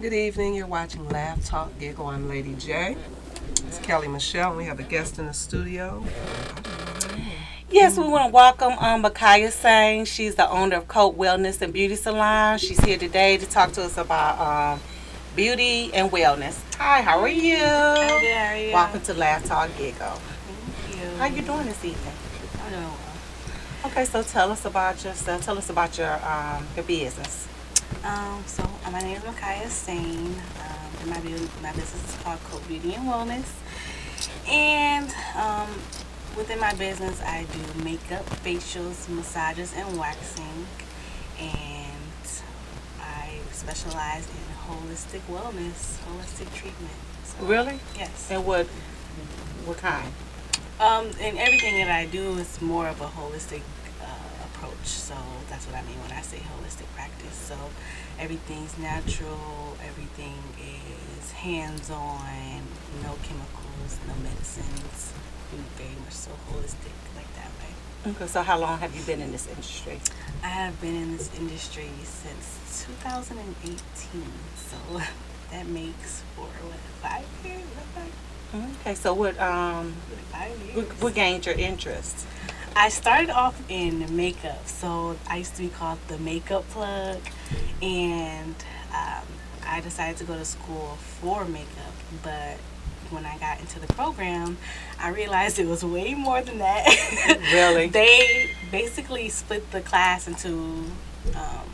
Good evening. You're watching Laugh, Talk, Giggle. I'm Lady J. It's Kelly Michelle, and we have a guest in the studio. Yes, we want to welcome Makaya Singh. She's the owner of Cope Wellness and Beauty Salon. She's here today to talk to us about beauty and wellness. Hi, how are you? I'm good. How are you? Welcome to Laugh, Talk, Giggle. Thank you. How you doing this evening? I'm doing well. Okay, so tell us about yourself. Tell us about your business. So my name is Makaya Singh. And my business is called Cope Beauty and Wellness. And within my business, I do makeup, facials, massages, and waxing. And I specialize in holistic wellness, holistic treatment. So, Really? yes. And what kind? And everything that I do is more of a holistic approach. So that's what I mean when I say holistic practice. So everything's natural, everything is hands-on, no chemicals, no medicines. Very much so holistic, like that way. Okay, so how long have you been in this industry? I have been in this industry since 2018. So that makes for 5 years? Okay, so what 5 years. what gained your interest? I started off in makeup, so I used to be called the makeup plug, and I decided to go to school for makeup, but when I got into the program, I realized it was way more than that. Really? They basically split the class into, I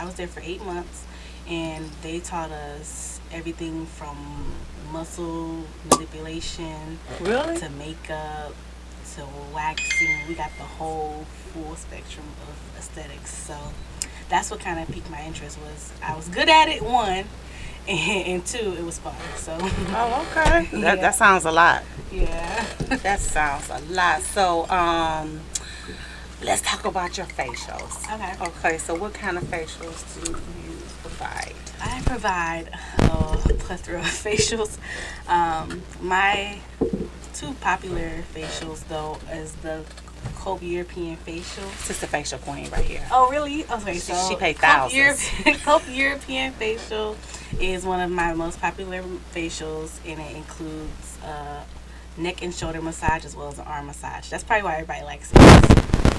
was there for 8 months, and they taught us everything from muscle manipulation Really? to makeup to waxing. We got the whole full spectrum of aesthetics. So that's what kind of piqued my interest. Was I was good at it, one, and two, it was fun. So Oh, okay. Yeah. That sounds a lot. yeah. That sounds a lot. So, let's talk about your facials. Okay. Okay, so what kind of facials do you provide? I provide a plethora of facials. My two popular facials, though, is the Cope European facial. This is the facial queen right here. Oh, really? Okay, so She paid Cope thousands. Cope European facial is one of my most popular facials, and it includes neck and shoulder massage as well as an arm massage. That's probably why everybody likes it.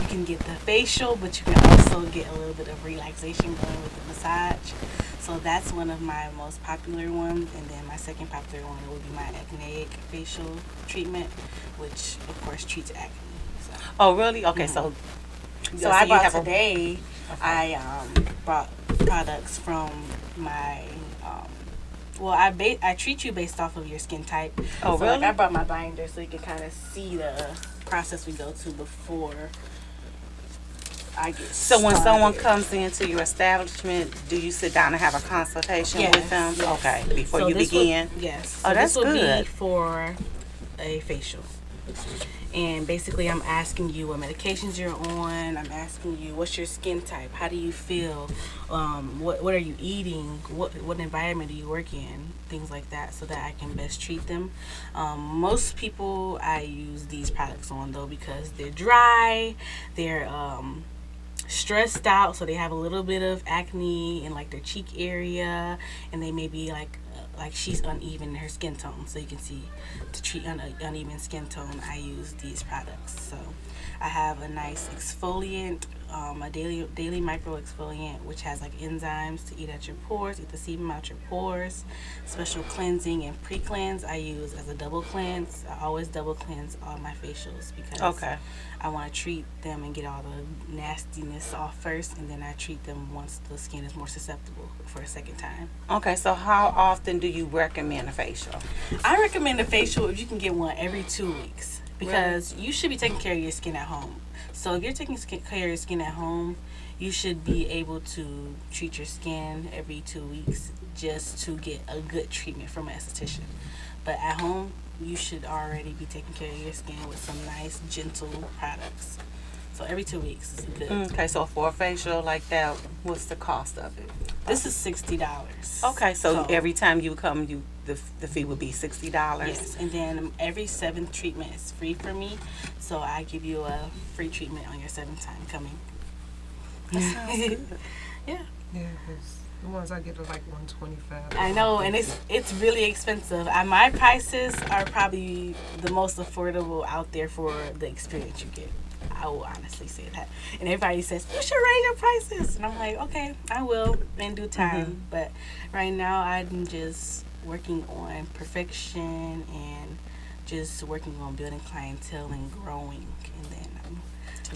You can get the facial, but you can also get a little bit of relaxation going with the massage. So that's one of my most popular ones. And then my second popular one would be my acneic facial treatment, which of course treats acne. So, Oh, really? Okay, so I you bought have today. I brought products from my. Well, I treat you based off of your skin type. Oh, so, really? Like, I brought my binder so you can kind of see the process we go to before I get So when someone started. comes into your establishment, do you sit down and have a consultation with them? Yes. Okay, before So you this begin. Yes. Oh, So that's this would good. be for a facial. And basically, I'm asking you what medications you're on. I'm asking you what's your skin type. How do you feel? What are you eating? What environment do you work in? Things like that, so that I can best treat them. Most people I use these products on though because they're dry. They're stressed out, so they have a little bit of acne in like their cheek area, and they may be like she's uneven in her skin tone. So you can see to treat uneven skin tone, I use these products. So I have a nice exfoliant, a daily micro exfoliant, which has like enzymes to eat at your pores, eat the sebum out your pores. Special cleansing and pre-cleanse I use as a double cleanse. I always double cleanse all my facials because Okay. I want to treat them and get all the nastiness off first, and then I treat them once the skin is more susceptible for a second time. Okay, so how often do you recommend a facial? I recommend a facial if you can get one every 2 weeks because you should be taking care of your skin at home. So if you're taking care of your skin at home, you should be able to treat your skin every 2 weeks just to get a good treatment from an esthetician. But at home, you should already be taking care of your skin with some nice, gentle products. So every 2 weeks is good. Okay, so for a facial like that, what's the cost of it? This is $60. Okay, so every time you come, the fee would be $60. Yes, and then every 7th treatment is free for me, so I give you a free treatment on your 7th time coming. That sounds good. Yeah. Yes. The ones I get are like $125. I know, and it's really expensive. My prices are probably the most affordable out there for the experience you get. I will honestly say that. And everybody says, you should raise your prices. And I'm like, okay, I will in due time. But right now, I'm just working on perfection and just working on building clientele and growing. And then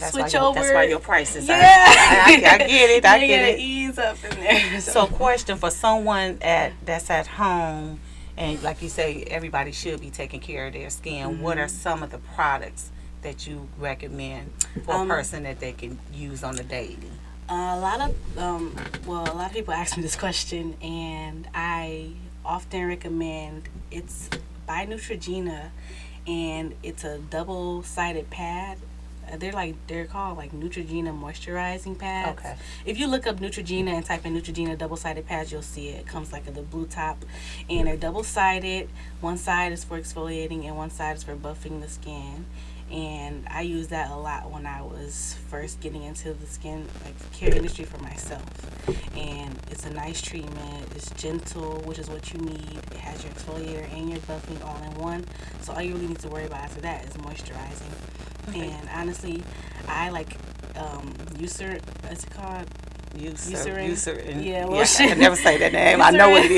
switch over. That's why your prices Yeah. I get it. I get it. Ease up in there. So, question for someone that's at home, and like you say, everybody should be taking care of their skin. What are some of the products that you recommend for a person that they can use on a daily? A lot of people ask me this question, and I often recommend it's by Neutrogena, and it's a double-sided pad. They're called like Neutrogena moisturizing pads. Okay. If you look up Neutrogena and type in Neutrogena double-sided pads, you'll see it. It comes like the blue top, and they're double-sided. One side is for exfoliating, and one side is for buffing the skin. And I used that a lot when I was first getting into the skin care industry for myself. And it's a nice treatment. It's gentle, which is what you need. It has your exfoliator and your buffing all in one. So all you really need to worry about after that is moisturizing. Okay. And honestly, I like Eucerin. What's it called? Eucerin. Yeah, well, I can never say that name. I know what it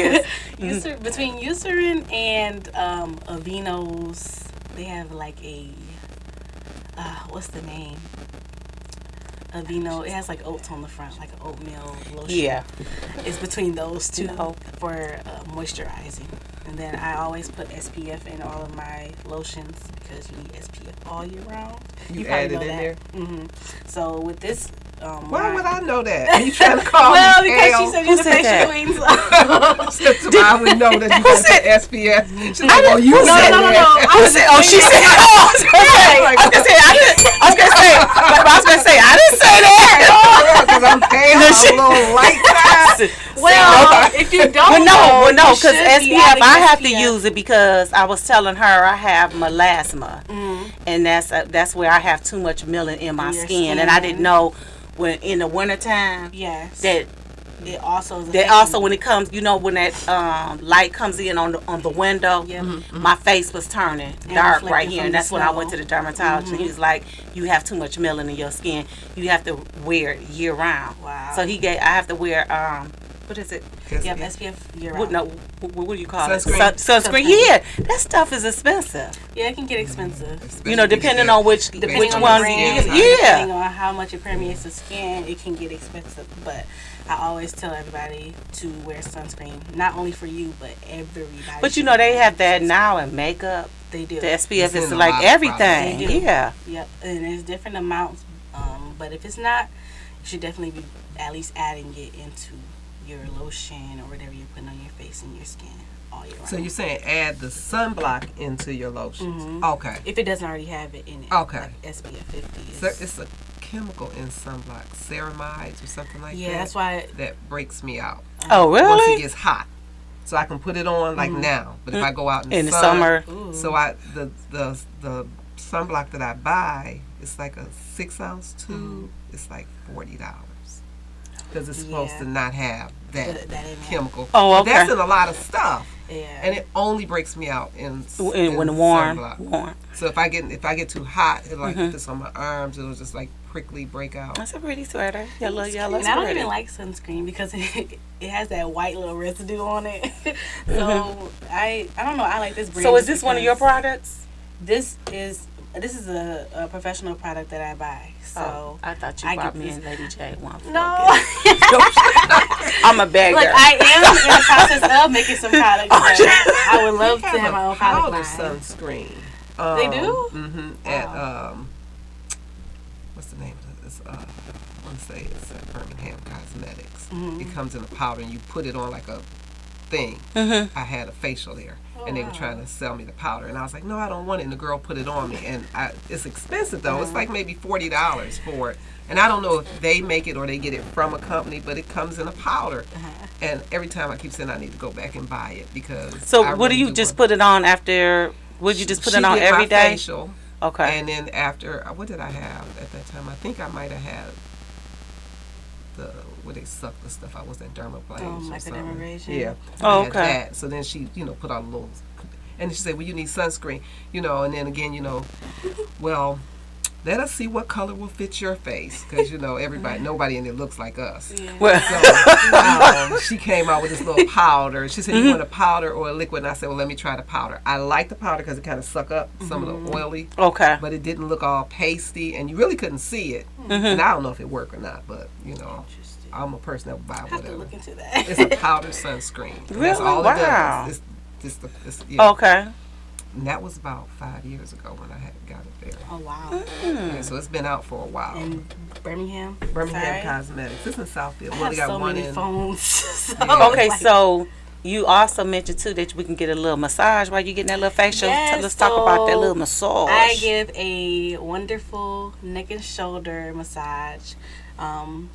is. Between Eucerin and Aveeno's, they have like a what's the name? Aveeno. It has like oats on the front, like an oatmeal lotion. Yeah. It's between those two for moisturizing. And then I always put SPF in all of my lotions because you need SPF all year round. You add it in there? Mm-hmm. So with this... why would I know that? Are you trying to call well, me because pale? she said you're the facial queen. So. I would know that you got the SPF. She's like, oh, you said No. She said, I was going to say, I didn't say that. Because I'm pale, I'm a little light side. Well, if you don't no, because SPF, I have to use it because I was telling her I have melasma, and that's where I have too much melanin in my skin, and I didn't know when in the wintertime that it also when it comes, when that light comes in on the window, my face was turning dark right here, and that's when I went to the dermatologist. And he was like, you have too much melanin in your skin, you have to wear it year round. Wow. So I have to wear what is it? Yep, SPF year round. What do you call Sunscreen. it? Sunscreen. Yeah, that stuff is expensive. Yeah, it can get expensive. depending on which on one. Depending on how much it permeates the skin, it can get expensive. But I always tell everybody to wear sunscreen, not only for you, but everybody. But they have that now in makeup. They do. The SPF is like everything. Yeah. Yep, and there's different amounts. But if it's not, you should definitely be at least adding it into your lotion or whatever you're putting on your face and your skin all year round. So you're saying add the sunblock into your lotions? Okay. If it doesn't already have it in it. Okay. Like SPF 50. So it's a chemical in sunblock, ceramides or something like that. Yeah, that's why. That breaks me out. Oh, really? Once it gets hot. So I can put it on like now, but if I go out in the summer, so the sunblock that I buy, it's like a 6-ounce tube. It's like $40 because it's supposed to not have that chemical. Oh, okay. But that's in a lot of stuff. Yeah. And it only breaks me out in when the warm. So if I get too hot, it'll like this on my arms, it'll just like prickly break out. That's a pretty sweater. Yellow And I don't even like sunscreen because it has that white little residue on it. So I don't know. I like this brand. So is this one of your products? This is a professional product that I buy. So I thought you brought me and Lady J one. No. I'm a beggar. Look, I am in the process of making some products. I would love to have my own product line. Sunscreen. They do? Mm-hmm. At what's the name of this? I want to say it's at Birmingham Cosmetics. It comes in a powder and you put it on like a thing. I had a facial there. And they were trying to sell me the powder, and I was like, "No, I don't want it." And the girl put it on me, and it's expensive though. It's like maybe $40 for it, and I don't know if they make it or they get it from a company, but it comes in a powder. And every time I keep saying I need to go back and buy it because. So what do you just put it on after? Would you just put it on every day? Facial, okay. And then after, what did I have at that time? I think I might have had the where they suck the stuff out. Was that dermaplanes or something? Microdermabrasion. Yeah. Oh, I had okay. that. So then she, put out a little, and she said, well, you need sunscreen, and then again, well, let us see what color will fit your face, because nobody in there looks like us. Yeah. Well, So she came out with this little powder. She said, you want a powder or a liquid? And I said, well, let me try the powder. I like the powder because it kind of suck up some of the oily, okay. but it didn't look all pasty, and you really couldn't see it. And I don't know if it worked or not, but Interesting. I'm a person that will buy I have to whatever. look into that. It's a powder sunscreen. And Really? That's all Wow. it does. Yeah. Okay. And that was about 5 years ago when I had got it there. Oh wow. Yeah, so it's been out for a while. In Birmingham. Birmingham Sorry. Cosmetics. It's in Southfield. I Well, have they got so one many in. phones. So, Yeah. Okay, like, so you also mentioned too that we can get a little massage while you getting that little facial. Yes, Let's talk about that so little massage. I give a wonderful neck and shoulder massage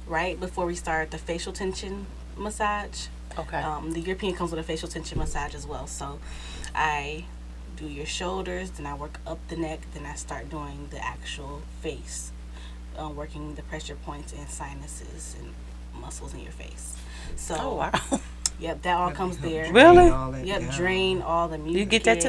right before we start the facial tension massage. Okay. The European comes with a facial tension massage as well. So I do your shoulders, then I work up the neck, then I start doing the actual face, working the pressure points and sinuses and muscles in your face. So, Oh wow. yep, that all comes there. Really? Yep, drain all the mucus You get that too?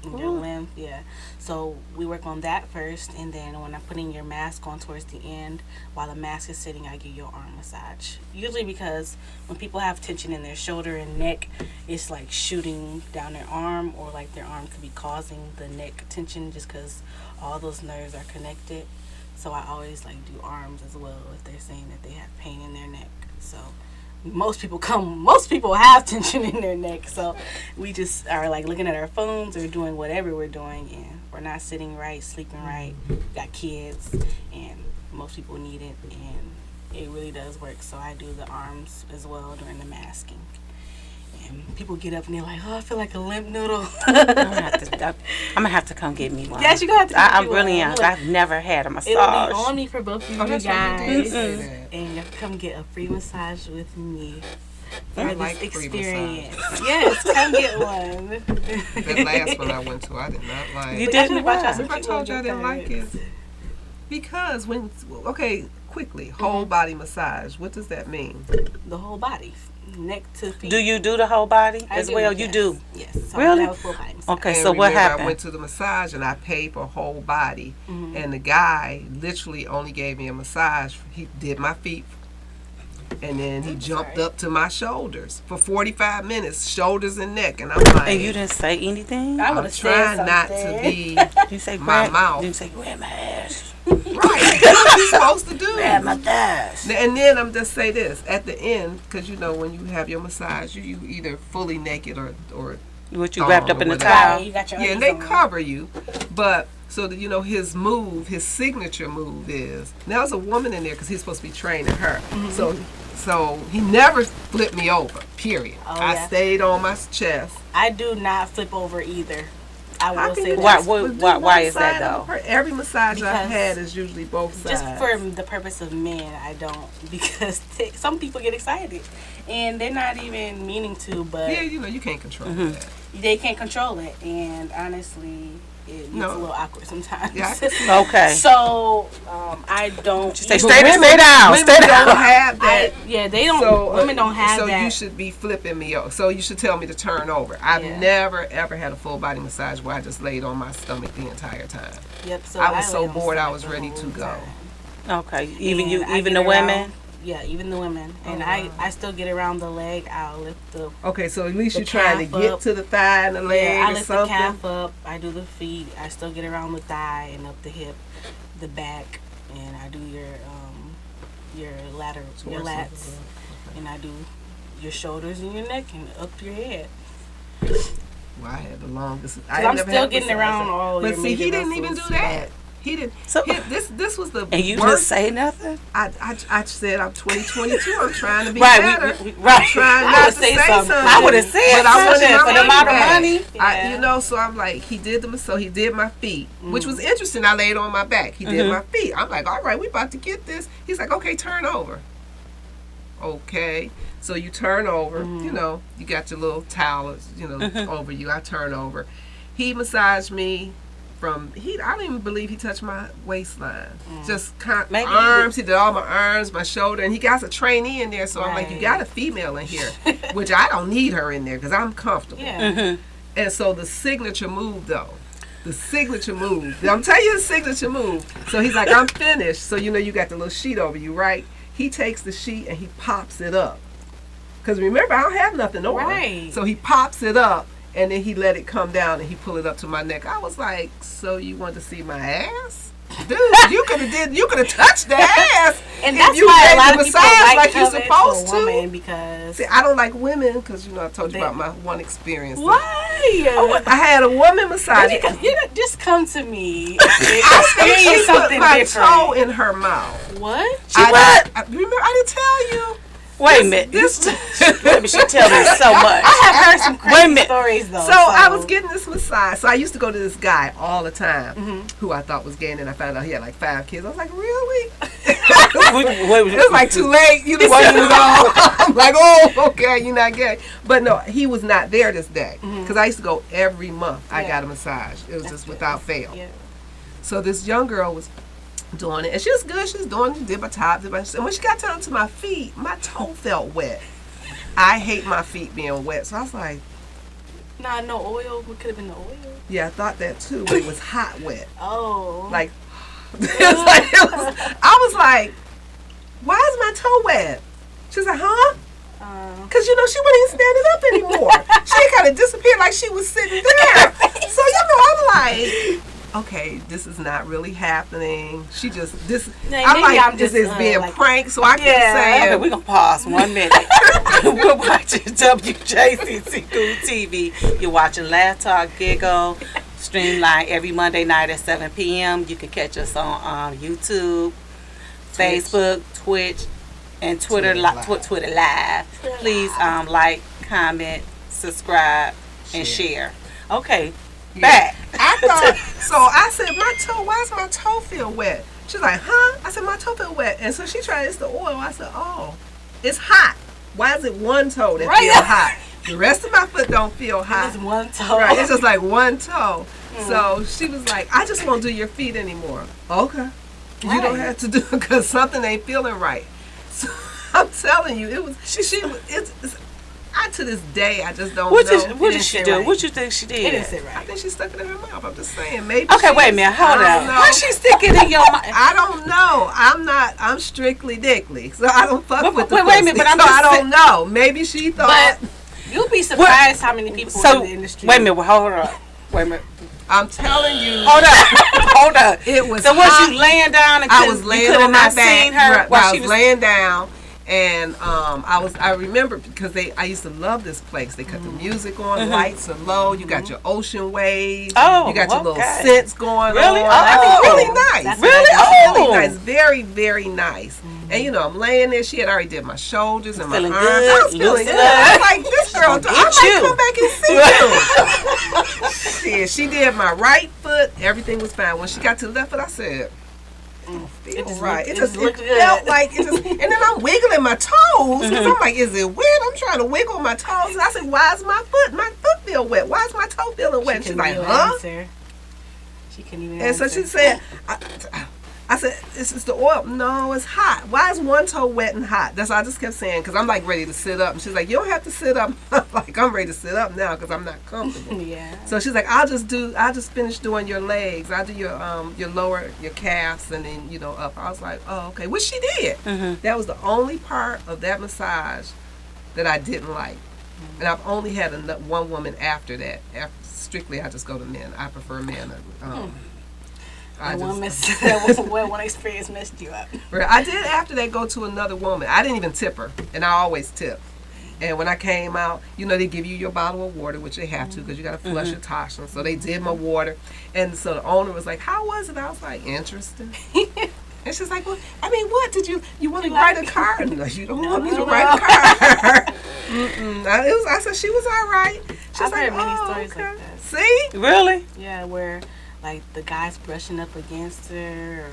in your lymph. Yeah. So we work on that first, and then when I'm putting your mask on towards the end, while the mask is sitting, I give you an arm massage. Usually because when people have tension in their shoulder and neck, it's like shooting down their arm, or like their arm could be causing the neck tension just because all those nerves are connected. So I always like do arms as well if they're saying that they have pain in their neck. So most people have tension in their neck, so we just are like looking at our phones or doing whatever we're doing, and we're not sitting right, sleeping right, got kids, and most people need it, and it really does work. So I do the arms as well during the masking, and people get up and they're like, oh, I feel like a limp noodle. I'm gonna have to come get me one. Yes, you gonna have to get I you really one. am. Look, I've never had a it'll massage. be on me for both of Oh, you that's right, you did guys, say that. and you have to come get a free massage with me. I For like this free experience. massage. Yes, come get one. That last one I went to, I did not like. You But didn't? I Why? should've If I told you I didn't like it, because quickly, whole body massage. What does that mean? The whole body, neck to feet. Do you do the whole body I as do, well? yes. You do. Yes. So Really? I have a full body massage. Okay, And so what remember, happened? I went to the massage and I paid for whole body, Mm-hmm. and the guy literally only gave me a massage. He did my feet, and then he jumped sorry. up to my shoulders for 45 minutes, shoulders and neck, and I'm like, And you didn't say anything? I I'm would've said trying not to something. be You say my grab mouth. You say grab my ass. right. That's what you're supposed to do. Grab my thighs. And then I'm just say this at the end, because when you have your massage, you either fully naked or What you wrapped up in the whatever. towel? Right, you got your yeah, and undies they on. cover you, but so that his signature move is now there's a woman in there because he's supposed to be training her. Mm-hmm. So he never flipped me over. Period. Oh, I yeah. stayed on my chest. I do not flip over either. I How will can say you that. Why- just why- do why one is that, side of though? Every massage I've Because had is usually both sides. Just for the purpose of men, I don't, because some people get excited and they're not even meaning to, but yeah, you can't control Mm-hmm. that. they can't control it, and honestly, it gets No. a little awkward sometimes. Yeah, I can see Okay. So I don't. Stay even- straight and stay down. Women Stay don't down. have that. they don't. So women don't have so that. you should be flipping me over. So you should tell me to turn over. I've Yeah. never ever had a full body massage where I just laid on my stomach the entire time. Yep. So I was so lay on bored, I stomach was the ready whole to go. time. Okay. Even And you, I even get the women. around- Yeah, even the women. And wow. I still get around the leg. I'll lift the Okay, so at least The you're trying to calf get up. to the thigh and the leg I or lift the something. calf up. I do the feet. I still get around the thigh and up the hip, the back, and I do your lateral, your Torso. lats, and I do your shoulders and your neck and up your head. Well, I had the longest. I I'm never still had getting massage. around all But your see, major he didn't even do muscles, that. He didn't. So- This was the And you worst. just say nothing? I said I'm 2022. I'm trying to be Right, better. right. Trying I not would to say say something. something. I would have said But I wanted something my for the amount of back. money. Yeah. So I'm like, he did my feet, which was interesting. I laid on my back. He did my feet. I'm like, all right, we about to get this. He's like, okay, turn over. Okay, so you turn over. You got your little towel, over you. I turn over. He massaged me I don't even believe he touched my waistline. Just Maybe arms. He did all my arms, my shoulder, and he got a trainee in there. So I'm like, you got a female in here, which I don't need her in there because I'm comfortable. Yeah. And so the signature move, though. The signature move. I'm telling you the signature move. So he's like, I'm finished. So you got the little sheet over you, right? He takes the sheet and he pops it up. Because remember, I don't have nothing on. Right. So he pops it up and then he let it come down and he pull it up to my neck. I was like, so you want to see my ass? Dude, you could have touched the ass. And if that's you why gave a lot the of people massage like you're covet supposed for women to. because See, I don't like women because I told you about my one experience. why? I had a woman massage. You don't just come to me. I think she Experience put something my different. toe in her mouth. What? Remember, I didn't tell you. Wait a minute. Baby, she tells me so much. I have heard some crazy stories though. So I was getting this massage. So I used to go to this guy all the time who I thought was gay, and then I found out he had like 5 kids. I was like, really? It was like too late. You know, I'm like, oh, okay, you're not gay. But no, he was not there this day because I used to go every month. I got a massage. It was just without fail. Yeah. So this young girl was doing it, and she was good. She was doing it, did my top, and when she got down to my feet, my toe felt wet. I hate my feet being wet, so I was like, Nah, no oil. What could have been the oil? yeah, I thought that too, but it was hot wet. Oh. Like, I was like, why is my toe wet? She's like, huh? Because, she wasn't even standing up anymore. She kind of disappeared like she was sitting there. So, I'm like, okay, this is not really happening. She just, I'm like, this is being pranked, so I kept saying. We're going to pause 1 minute. We're watching WJCC Cool TV. You're watching Laugh Talk Giggle, streamline every Monday night at 7 p.m. You can catch us on YouTube, Facebook, Twitch, and Twitter Live. Please like, comment, subscribe, and share. Okay. Back. I thought, so I said, why does my toe feel wet? She's like, huh? I said, my toe feel wet. And so she tried, it's the oil. I said, oh, it's hot. Why is it one toe that feel hot? The rest of my foot don't feel hot. It's one toe. Right, it's just like one toe. So she was like, I just won't do your feet anymore. Okay. You don't have to do it because something ain't feeling right. So I'm telling you, it was, to this day, I just don't know. What did she do? Right. What you think she did? It didn't sit right. I think she stuck it in her mouth. I'm just saying, maybe. Okay, wait a minute. Hold on. Why she stick it in your mouth? I don't know. I'm strictly dickly, so I don't fuck with the wait a minute, but I don't know. Maybe she thought. But you'll be surprised how many people in the industry. Wait a minute. Hold on. Wait a minute. I'm telling you. Hold up. It was. So was you laying down and I was laying on my back. Her while I was laying down. And I remember because I used to love this place. They cut the music on, lights are low. You got your ocean waves. Oh, you got your little scents going really? on. Really nice. Really nice. Very, very nice. And I'm laying there. She had already did my shoulders and my arms. I was feeling good. I was like, this girl, I might come back and see you. Yeah, she did my right foot. Everything was fine. When she got to the left foot, I said, it felt like it just, and then I'm wiggling my toes because I'm like, is it wet? I'm trying to wiggle my toes, and I said, why is my foot feel wet? Why is my toe feeling wet? And she's like, huh? She couldn't even answer. So she said, I said, this is the oil. No, it's hot. Why is one toe wet and hot? That's what I just kept saying because I'm like ready to sit up. And she's like, you don't have to sit up. I'm like, I'm ready to sit up now because I'm not comfortable. Yeah. So she's like, I'll just finish doing your legs. I'll do your lower, your calves, and then up. I was like, oh, okay. Which she did. That was the only part of that massage that I didn't like. And I've only had one woman after that. Strictly, I just go to men. I prefer men. One experience messed you up. I did after that go to another woman. I didn't even tip her, and I always tip. And when I came out, they give you your bottle of water, which they have to because you got to flush your toxins. So they did my water, and so the owner was like, "How was it?" I was like, "Interesting." And she's like, "Well, I mean, what did you want to write a card?" No, you don't want me to write a card. I said she was all right. I've heard many stories like that. See? Really? Yeah, where like the guy's brushing up against her, or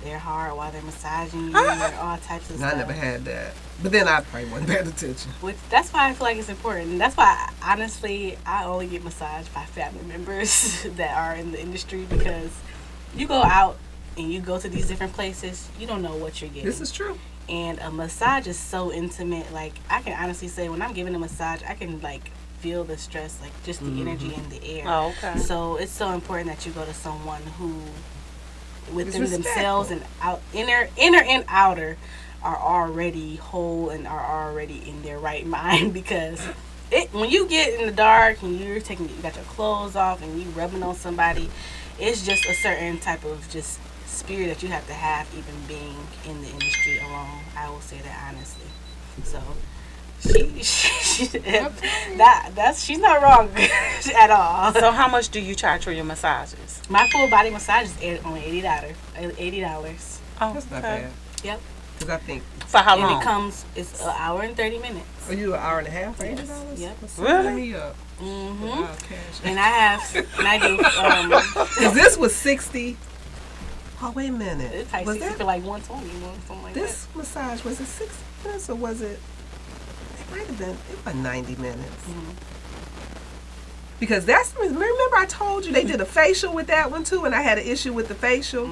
their heart while they're massaging you and all types of And stuff. I never had that. But then I probably wasn't paying attention. Which that's why I feel like it's important. And that's why honestly I only get massaged by family members that are in the industry, because you go out and you go to these different places, you don't know what you're getting. This is true. And a massage is so intimate. Like, I can honestly say when I'm giving a massage, I can like feel the stress, like just the energy in the air. Oh, okay. So it's so important that you go to someone who within It's themselves and out inner and outer are already whole and are already in their right mind, because when you get in the dark and you got your clothes off and you rubbing on somebody, it's just a certain type of just spirit that you have to have, even being in the industry alone. I will say that honestly. So she's not wrong at all. So how much do you charge for your massages? My full body massage is only $80. Oh, That's not okay. bad. Yep. Because I think, For how And long? it's an hour and 30 minutes. are you an hour and a half for $80? Yep. Really? Sign me up. Mm-hmm. Wow, cash. And I do, Because this was 60. Oh, wait a minute. it's like Was 60 that for like 120, something like this massage? Was it 60 minutes or was it? It might have been. It was 90 minutes. Mhm. Because remember I told you they did a facial with that one too, and I had an issue with the facial.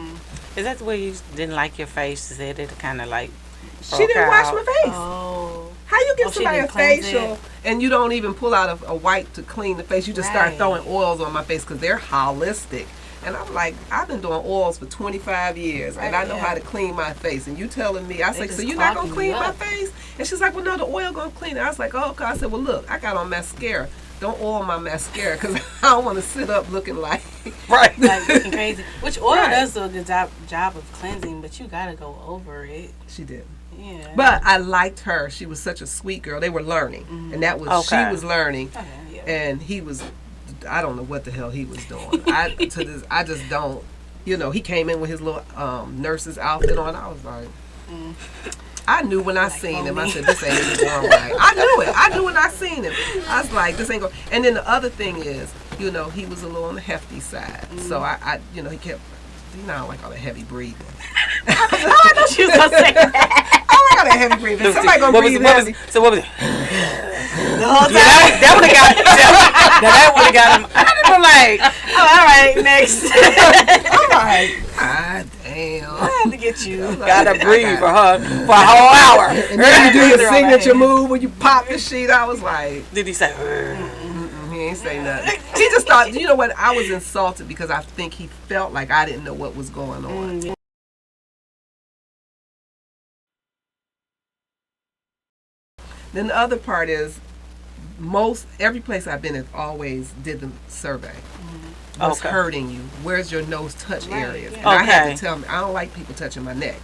Is that the way you didn't like your face? Is that it kind of like She didn't wash my face. Oh. How you give Oh, she somebody a didn't cleanse facial it. and you don't even pull out a wipe to clean the face? You just start Right. throwing oils on my face because they're holistic. And I'm like, I've been doing oils for 25 years, and I Right, know yeah. how to clean my face. And you telling me, I was They like, so just you're not gonna clogging clean you my up. face? And she's like, well, no, the oil gonna clean it. I was like, oh, okay. I said, well, look, I got on mascara. Don't oil my mascara because I don't want to sit up looking like right? Like looking crazy. Which oil Right. does do a good job of cleansing, but you gotta go over it. she did. Yeah. But I liked her. She was such a sweet girl. They were learning, and that was Okay. she was learning, okay, yeah. and he was. I don't know what the hell he was doing. I just don't. You know, he came in with his little nurse's outfit on. I was like, I knew when I seen him. I homie. said, this ain't going right. I knew it. I knew when I seen him. I was like, this ain't going. And then the other thing is, you know, he was a little on the hefty side. So I you know, he kept. You know, I don't like all the heavy breathing. Oh, I thought she was gonna say that. I don't like all the heavy breathing. Somebody gonna breathe heavy. So what was it? The whole time. That would have got that would have got him. I'm like, Oh, all right, next. I'm like, God damn. I had to get you. gotta breathe for her for a whole hour. And then you do your Breather on my signature hand. move when you pop the sheet. I was like, Did he say? he ain't say nothing. He just thought, you know what? I was insulted because I think he felt like I didn't know what was going on. Mm, Then the other part is, every place I've been has always did the survey. What's Okay. hurting you? Where's your nose touch Right, areas? yeah. And I had Okay. to tell me, I don't like people touching my neck.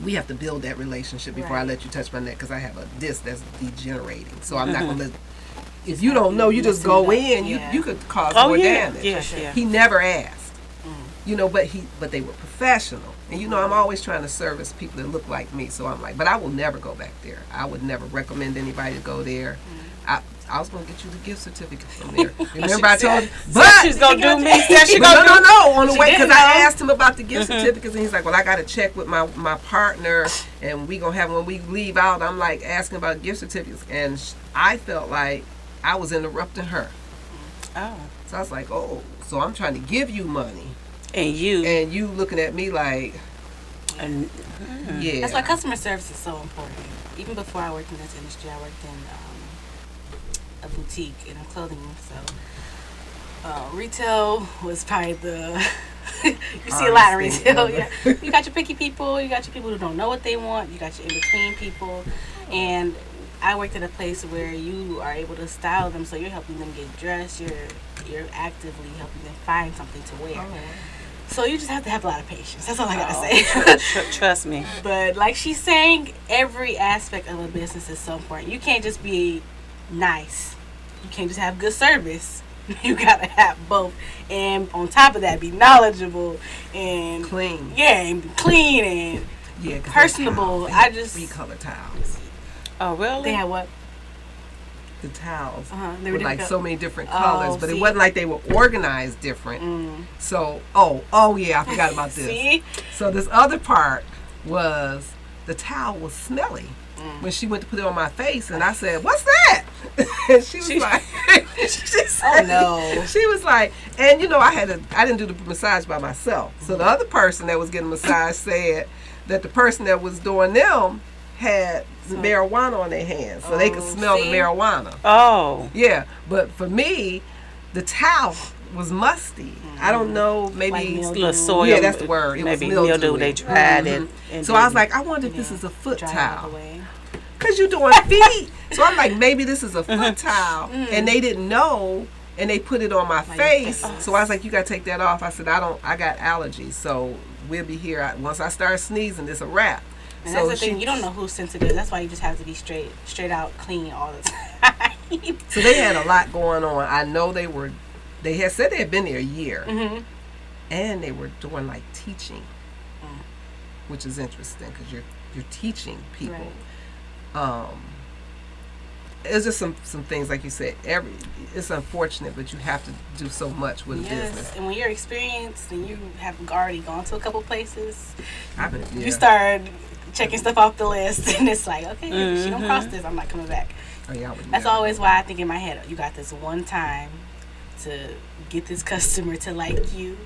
We have to build that relationship before I Right. let you touch my neck because I have a disc that's degenerating. So I'm not gonna let. If you don't know, you just messing it go up. in. Yeah. You could cause Oh more yeah, damage. yes, yeah. He never asked. You know, but they were professional. And you know, I'm always trying to service people that look like me. So I'm like, but I will never go back there. I would never recommend anybody to go there. I was gonna get you the gift certificate from there. Remember I told you, but She's gonna do me. Said she but gonna no, do. no, on the way, because didn't I know. asked him about the gift certificates, and he's like, well, I got to check with my partner, and we going to have, when we leave out, I'm like asking about gift certificates, and I felt like I was interrupting her. Oh, So I was like, oh, so I'm trying to give you money, and you. and you looking at me like, And, yeah. That's why customer service is so important. Even before I worked in this industry, I worked in a boutique in a clothing. So retail was probably the you see a lot in Hardest thing retail. ever. Yeah, you got your picky people, you got your people who don't know what they want, you got your in between people, and I worked at a place where you are able to style them, so you're helping them get dressed. You're actively helping them find something to wear. So you just have to have a lot of patience. That's all I gotta say. trust me. But like she's saying, every aspect of a business is so important. You can't just be nice. You can't just have good service. You gotta have both, and on top of that, be knowledgeable and Clean. Yeah, and be clean and Yeah, 'cause personable. they I had just 3 color towels. Oh really? they have what? the towels They were with like different so many different colors, but see? it wasn't like they were organized different. So, yeah, I forgot about this. See? So this other part was the towel was smelly when she went to put it on my face, and I said, "What's that?" And she was like, she said, Oh no. She was like, and I didn't do the massage by myself. So the other person that was getting a massage said that the person that was doing them had marijuana on their hands, so they could smell the marijuana. Oh. Yeah, but for me, the towel was musty. I don't know, maybe Like A mildew. little soil. Yeah, that's the word. It Maybe was mildew. mildewy. They dried it. And So I was like, I wonder if this is a foot Dry all towel. the way. Because you're doing feet. So I'm like, maybe this is a foot towel. And they didn't know, and they put it on my face. So I was like, you got to take that off. I said, I got allergies. So we'll be here. Once I start sneezing, it's a wrap. And So that's the thing, you don't know who's sensitive. That's why you just have to be straight out clean all the time. So they had a lot going on. I know they had said they had been there a year. And they were doing like teaching, which is interesting because you're teaching people. Right. It's just some things like you said. It's unfortunate, but you have to do so much with a business. And when you're experienced and you have already gone to a couple places, Yeah. you start checking stuff off the list, and it's like, okay, if she don't cross this, I'm not coming back. Oh, yeah, I would That's never. always why I think in my head, you got this one time to get this customer to like you,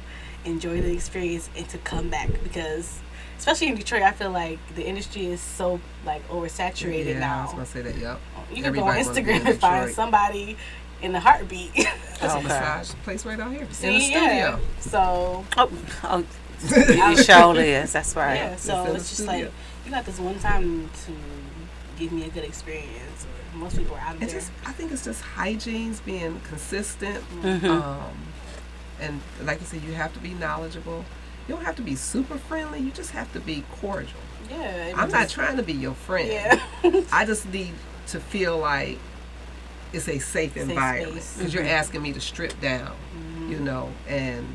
enjoy the experience, and to come back, because especially in Detroit, I feel like the industry is so like oversaturated Yeah, I was now. gonna say that. Yep. You can go on Everybody wanna be in Instagram and find Detroit. somebody in a heartbeat. That's a Okay. massage place right out here in the See, studio. yeah. So Oh, you sure is. That's right. yeah, so in the it's just studio. like you got this one time to give me a good experience. Most people are out It's there. just, I think it's just hygiene's being consistent. Mm-hmm. And like you said, you have to be knowledgeable. You don't have to be super friendly. You just have to be cordial. Yeah, I'm not trying to be your friend. Yeah. I just need to feel like it's a safe environment. space. Because you're asking me to strip down, and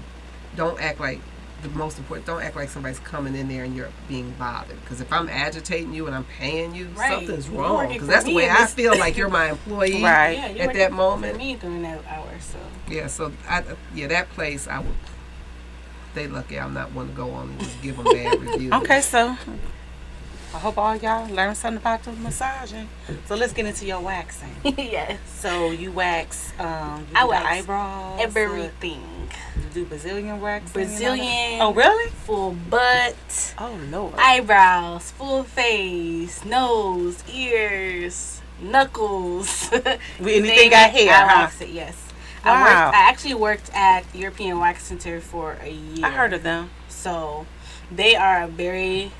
don't act like, the most important, don't act like somebody's coming in there and you're being bothered. Because if I'm agitating you and I'm paying you, Right. something's You're wrong. working Because for that's the me way in I this- feel like you're my employee. Right. Yeah, you're At working that for moment. me during that hour, so Yeah, so that place, they lucky I'm not one to go on and just give them bad reviews. Okay, so I hope all y'all learned something about the massaging. So let's get into your waxing. yes, So you wax, you I do the wax eyebrows, everything. you do Brazilian waxing. Brazilian. Oh, really? Full butt, Oh, Lord. eyebrows, full face, nose, ears, knuckles. Anything got hair, I huh? wax it. Yes. Wow. I actually worked at the European Wax Center for a year. I heard of them. So they are a very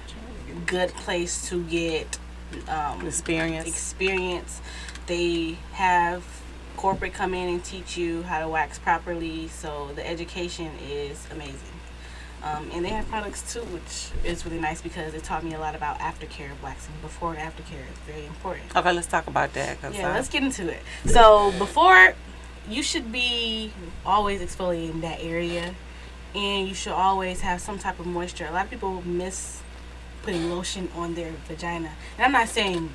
good place to get experience. They have corporate come in and teach you how to wax properly. So the education is amazing. And they have products too, which is really nice because it taught me a lot about aftercare of waxing. Before and aftercare is very important. Okay, let's talk about that. 'Cause Yeah, let's get into it. So before, you should be always exfoliating that area, and you should always have some type of moisture. A lot of people miss putting lotion on their vagina, and I'm not saying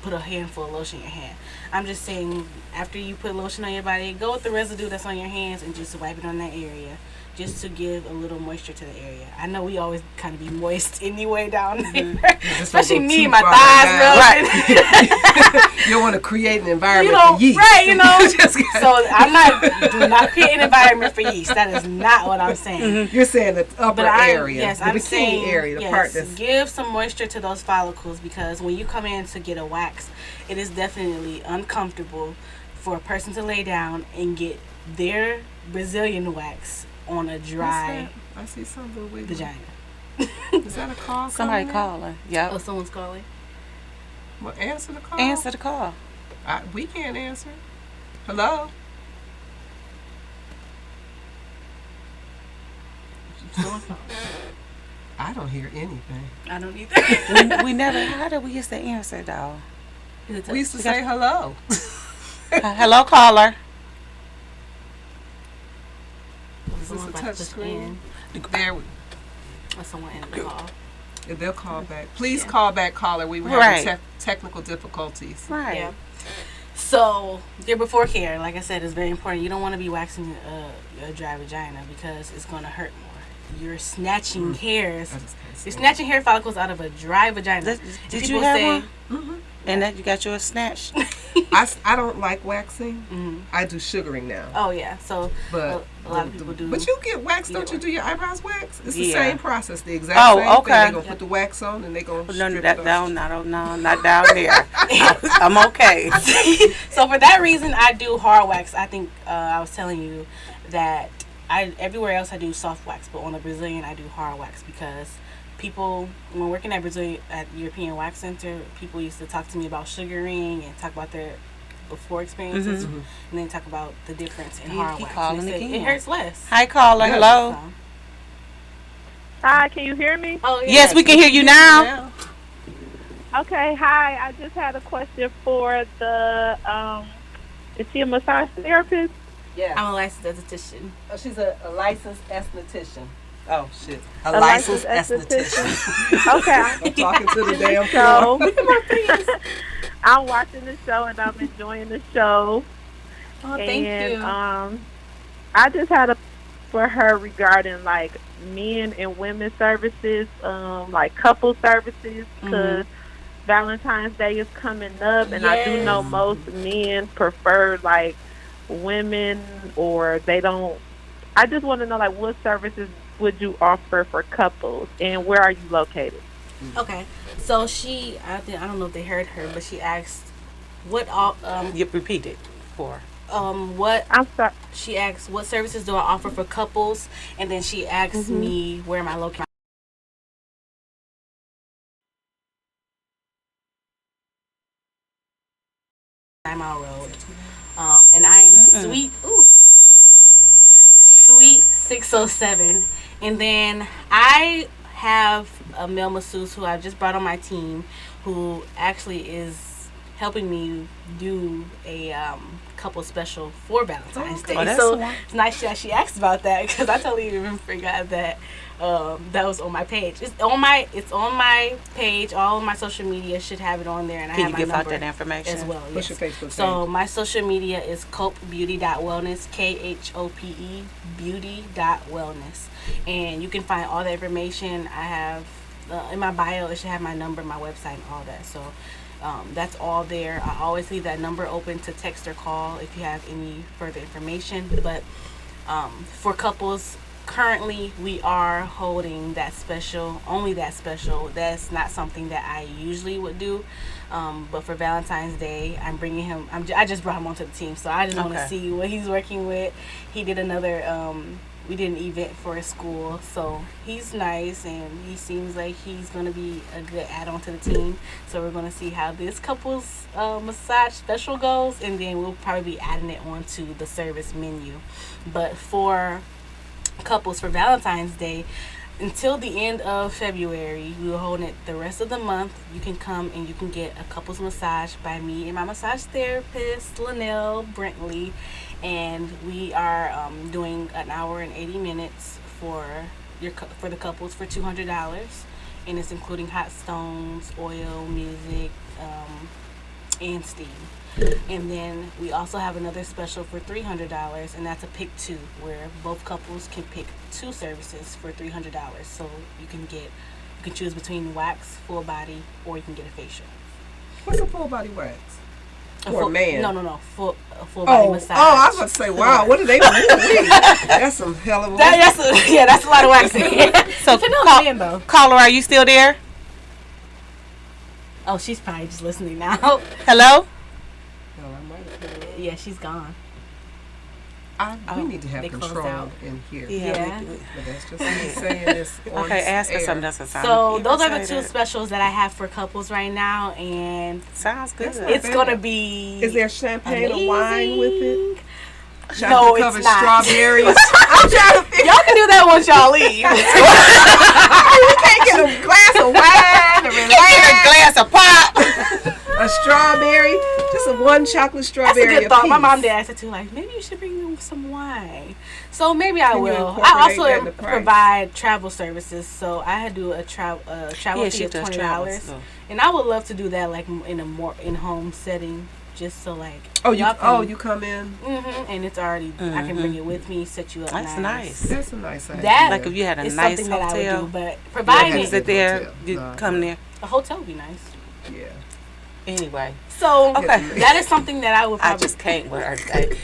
put a handful of lotion in your hand. I'm just saying after you put lotion on your body, go with the residue that's on your hands and just wipe it on that area, just to give a little moisture to the area. I know we always kind of be moist anyway down there, especially don't go me, too my far thighs down. rubbing. You don't want to create an You environment know, for yeast. right? You know. Just gotta- So do not create an environment for yeast. That is not what I'm saying. You're saying the upper But area, yes, the I'm bikini saying area, the yes, part that's give some moisture to those follicles, because when you come in to get a wax, it is definitely uncomfortable for a person to lay down and get their Brazilian wax on a dry I see something with vagina. Is that a call? somebody coming in? calling. Yep. Oh, someone's calling. Well, answer the call. Answer the call. We can't answer. Hello. I don't hear anything. I don't either. we never. How did we used to answer though? We used to say hello. Hello, caller. Is this a Someone about touch to push screen? in. There, Or someone ended the call. they'll call back. Please call back, caller. We were Right. having technical difficulties. Right. Yeah. So your before care, like I said, is very important. You don't want to be waxing a dry vagina because it's going to hurt more. You're snatching hairs. You're snatching hair follicles out of a dry vagina. Did you have one? Mm-hmm. And that you got yours snatched? I don't like waxing. Mm-hmm. I do sugaring now. Oh yeah, so but a lot of people do. But you get waxed, don't you? Do your eyebrows wax? It's the same process, the exact same thing. They're gonna put the wax on and they're gonna strip it off. No, not down there. I'm okay. So for that reason, I do hard wax. I think I was telling you that everywhere else I do soft wax, but on the Brazilian I do hard wax because people, when working at European Wax Center, people used to talk to me about sugaring and talk about their before experiences, and then talk about the difference in hard wax. Calling again. It hurts less. Hi, caller. Hello. Hi, can you hear me? Oh, yeah. Yes, we can hear you now. Okay, hi. I just had a question for the, is she a massage therapist? Yeah. I'm a licensed esthetician. Oh, she's a licensed esthetician. Oh, shit. A licensed esthetician. Okay. I'm talking to the damn floor. I'm watching the show and I'm enjoying the show. Oh, thank you. I just had a for her regarding like men and women services, like couple services, because Valentine's Day is coming up, and I do know most men prefer like women, or they don't. I just want to know like what services would you offer for couples, and where are you located? Okay, so I don't know if they heard her, but she asked what all You repeat it for. What I'm sorry. She asked what services do I offer for couples, and then she asked me where am I located. 9 Mile Road, and I am Suite 607, and then I have a male masseuse who I just brought on my team, who actually is helping me do a couple special for Valentine's Day. So it's nice that she asked about that, because I totally even forgot that that was on my page. It's on my page. All of my social media should have it on there, and I have my number out that information as well. What's your Facebook page? So my social media is copebeauty.wellness, KHOPE beauty.wellness, and you can find all the information I have in my bio. It should have my number, my website, and all that. So that's all there. I always leave that number open to text or call if you have any further information. But for couples, currently we are holding that special, only that special. That's not something that I usually would do. But for Valentine's Day, I'm bringing him. I just brought him onto the team, so I just want to see what he's working with. He did another. We did an event for a school, so he's nice and he seems like he's going to be a good add-on to the team. So we're going to see how this couple's massage special goes, and then we'll probably be adding it onto the service menu. But for couples, for Valentine's Day, until the end of February, we were holding it the rest of the month. You can come and you can get a couple's massage by me and my massage therapist, Linnell Brentley. And we are doing an hour and 80 minutes for the couples for $200, and it's including hot stones, oil, music, and steam. And then we also have another special for $300, and that's a pick two, where both couples can pick two services for $300. So you can choose between wax, full body, or you can get a facial. What's a full body wax? For a man? No. Full body massage. Oh, I was about to say, wow, what do they do? That's some hell of a wax. That's a lot of waxing. So caller, are you still there? Oh, she's probably just listening now. Hello? No, I might have put it. Yeah, she's gone. We need to have control in here. Yeah. But that's just me saying this on Okay, ask her air. something else. So those are the two specials that I have for couples right now, and sounds good. It's gonna be. Is there champagne or wine with it? No, it's not. Strawberries. I'm trying to figure. Y'all can do that once y'all leave. We can't get a glass of wine or a glass of pop. A strawberry, just one chocolate strawberry. That's a good thought. Piece. My mom did ask it too. Like, maybe you should bring them some wine. So maybe I will. Incorporate I also that provide travel services. So I do a travel fee of $20, and I would love to do that like in a more in-home setting. just so like. You come in. And it's already. I can bring it with me, set you up. That's nice. That's a nice idea. That like if you had a is nice something that I hotel, would do, but providing you sit there, you No, come there. a hotel would be nice. Yeah. Anyway, So okay. that is something that I would. I Probably, just can't with her.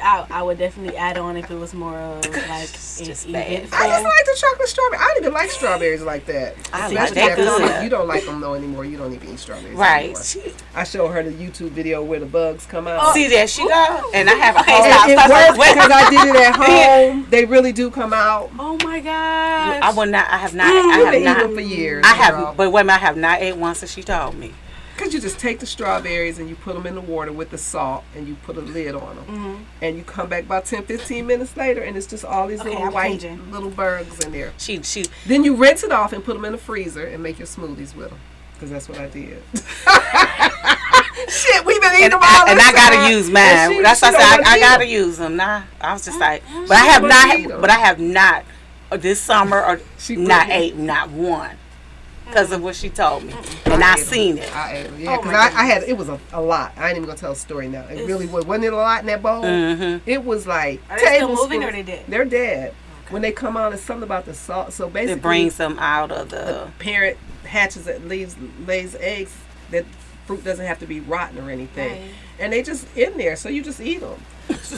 I would definitely add on if it was more of like just an bad. eventful. I just like the chocolate strawberry. I don't even like strawberries like that. I Especially like that after good. you don't like them though anymore. You don't even eat strawberries Right. anymore. I showed her the YouTube video where the bugs come out. See, there she go. And I have a whole And it lot. works because I did it at home. They really do come out. Oh my god! I will not. I have not. I You've have been eating not. them for years. I have, but wait a minute, I have not ate one since she told me. Because you just take the strawberries and you put them in the water with the salt and you put a lid on them. And you come back about 10, 15 minutes later and it's just all these little I'm white changing. little bugs in there. She. Then you rinse it off and put them in the freezer and make your smoothies with them. Because that's what I did. Shit, we've been eating them all And this I gotta time. use And mine. That's why I don't said wanna I eat gotta 'em. use them. Nah, I was just like, but I have wanna eat 'em. not. But I have not this summer or She not wouldn't. ate not one because of what she told me, and I ate 'em. seen it. I ate them. Yeah, Oh because my I had, it was a lot. I ain't even going to tell the story now. It really was. Wasn't it a lot in that bowl? It was like Are they still tablespoons. moving or they dead? They're dead. When they come out, it's something about the salt. So basically, It brings them out of the the. parent hatches that lays eggs. That fruit doesn't have to be rotten or anything, Right. and they just in there. So you just eat them.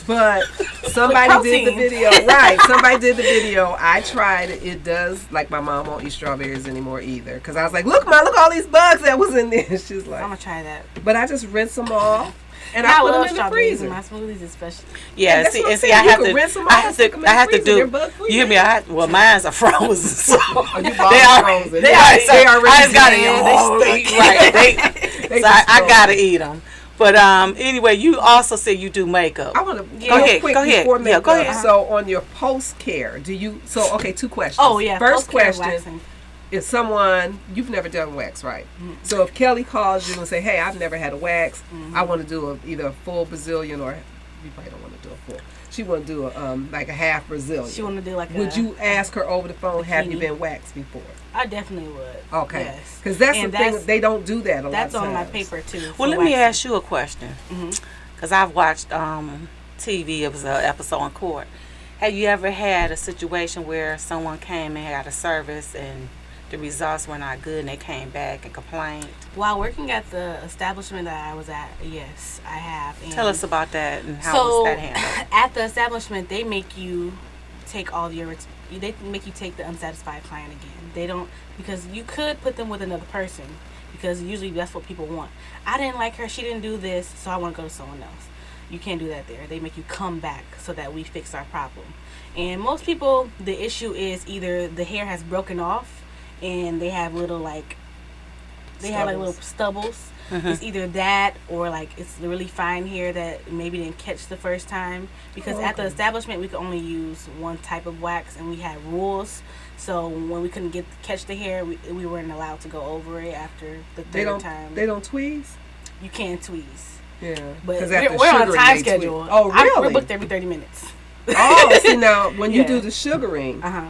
But somebody did the protein. video, right? Somebody did the video. I tried it. It does. Like my mom won't eat strawberries anymore either. Because I was like, look, Ma, look all these bugs that was in there. She's like, I'm gonna try that. but I just rinse them off and I I put love them in the strawberries freezer. in my smoothies, especially. Yeah, that's see, what I'm and see, saying. I You have can to. rinse 'em I off, have stick 'em to. in I the have to freezer. They're do. bug-free. You hear me? Well, mine's are frozen, so You bought they them are. frozen. They Yeah, are. they already I just gotta dead. eat them. Right. They So I just frozen. gotta eat them. But anyway, you also said you do makeup. I want to Go ahead, quick go ahead. before Yeah, makeup. go ahead. So on your post care, do you? So okay, two questions. Oh yeah. First post-care question: waxing. if someone you've never done wax, right? So if Kelly calls you and say, "Hey, I've never had a wax. I want to do either a full Brazilian or you probably don't want to do a full. She want to do a like a half Brazilian. She want to do like. Would you ask her over the phone? Have you bikini. been waxed before? I definitely would. Okay, Yes. because that's And the thing. that's- They don't do that a lot That's of on my times. paper too. Well, for let me waxing. ask you a question. Because I've watched TV. It was an episode in court. Have you ever had a situation where someone came and had a service and the results were not good and they came back and complained? While working at the establishment that I was at, yes, I have. And Tell us about that and how so, was that handled? at the establishment, they make you take all your. They make you take the unsatisfied client again. They don't, because you could put them with another person, because usually that's what people want. I didn't like her. She didn't do this, so I want to go to someone else. You can't do that there. They make you come back so that we fix our problem. And most people, the issue is either the hair has broken off and they have little like, have like little stubbles. It's either that or like it's really fine hair that maybe didn't catch the first time. Because at the establishment we could only use one type of wax and we had rules. So when we couldn't catch the hair, we weren't allowed to go over it after the third time. They don't tweeze. You can tweeze. Yeah, But 'cause after we're on a sugaring, time they schedule. tweeze. Oh, really? We're booked every 30 minutes. Oh, see now when you Yeah. do the sugaring, Uh-huh.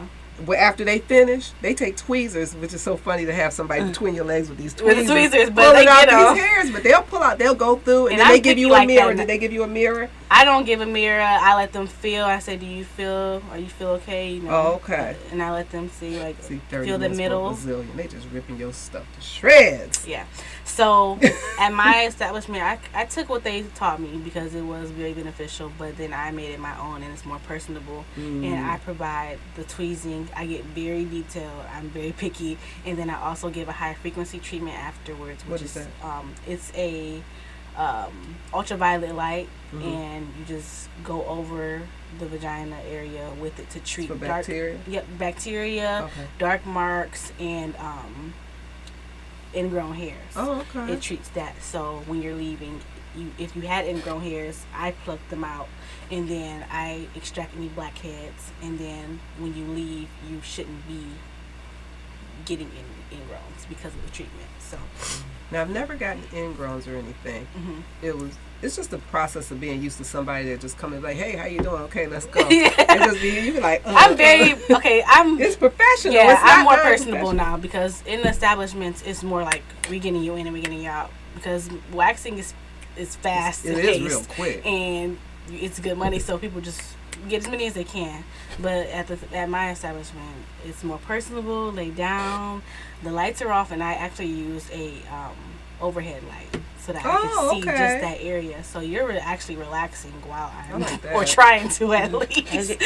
well, after they finish, they take tweezers, which is so funny to have somebody between your legs with these tweezers. With the tweezers, but pulling they out get off. these hairs, but they'll pull out, they'll go through, and And then I'm they give picky you a like mirror. that. Did they give you a mirror? I don't give a mirror. I let them feel. I say, "Do you feel? Are you feel okay?" You know. Oh, okay. And I let them see, like, See, 30 feel the minutes for a middle. Brazilian. They just ripping your stuff to shreds. Yeah. So at my establishment, I took what they taught me because it was very beneficial. But then I made it my own, and it's more personable. And I provide the tweezing. I get very detailed. I'm very picky, and then I also give a high frequency treatment afterwards. Which What is that? It's a ultraviolet light, and you just go over the vagina area with it to treat For bacteria? bacteria, Okay. dark marks, and ingrown hairs. Oh, okay. It treats that. So when you're leaving, if you had ingrown hairs, I pluck them out, and then I extract any blackheads, and then when you leave, you shouldn't be getting ingrowns because of the treatment. So Now, I've never gotten ingrowns or anything. It's just the process of being used to somebody that just come and like, hey, how you doing? Okay, let's go. And just you be like, I'm very okay. It's professional. Yeah, It's I'm not more personable unprofessional. now because in the establishments, it's more like we getting you in and we getting you out. Because waxing is it's fast. It is real quick, and it's good money. So people just get as many as they can. But at my establishment, it's more personable, lay down. The lights are off, and I actually use a overhead light so that I can see just that area. So you're actually relaxing while I'm or trying to at least.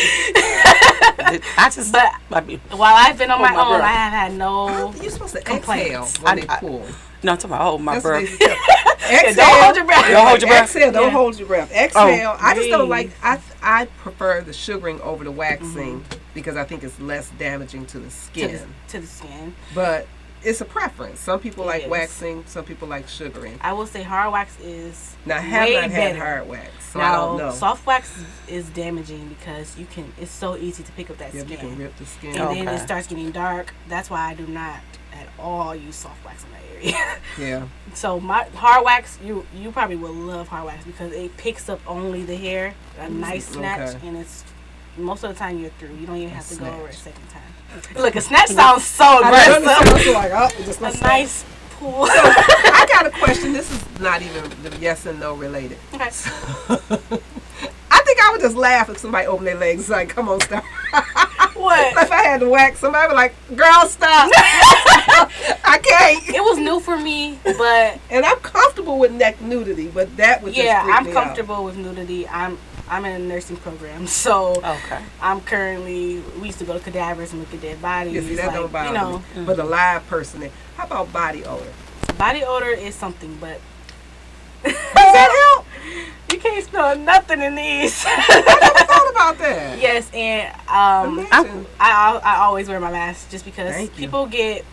While I've been on my own, I have had no. You're supposed to complaints. exhale when they pull. No, I'm talking about hold my breath. Exhale. Don't hold your breath. Don't hold your breath. Exhale. Don't hold your breath. Exhale. Oh, I just don't like. I prefer the sugaring over the waxing because I think it's less damaging to the skin. To the skin. But it's a preference. Some people like waxing. Some people like sugaring. I will say hard wax is now I have not had hard wax, so I don't know. Soft wax is damaging because you can. It's so easy to pick up that skin. You can rip the skin. And then it starts getting dark. That's why I do not at all use soft wax in that area. Yeah. So my hard wax, you probably will love hard wax because it picks up only the hair, a nice snatch, and it's most of the time you're through. You don't even have to go over it a second time. Look, a snatch sounds so aggressive. Just a nice pull. So, I got a question. This is not even the yes and no related. Okay. I think I would just laugh if somebody opened their legs and like, come on, stop. What? If I had to wax, somebody would be like, girl, stop. I can't. It was new for me, but and I'm comfortable with neck nudity, but that would just freak I'm me comfortable with nudity. I'm in a nursing program, so I'm currently. We used to go to cadavers and look at dead bodies. Yeah, see, that don't bother me. But a live person, how about body odor? Body odor is something, but does that help? You can't smell nothing in these. I never thought about that. Yes, and I always wear my mask just because people get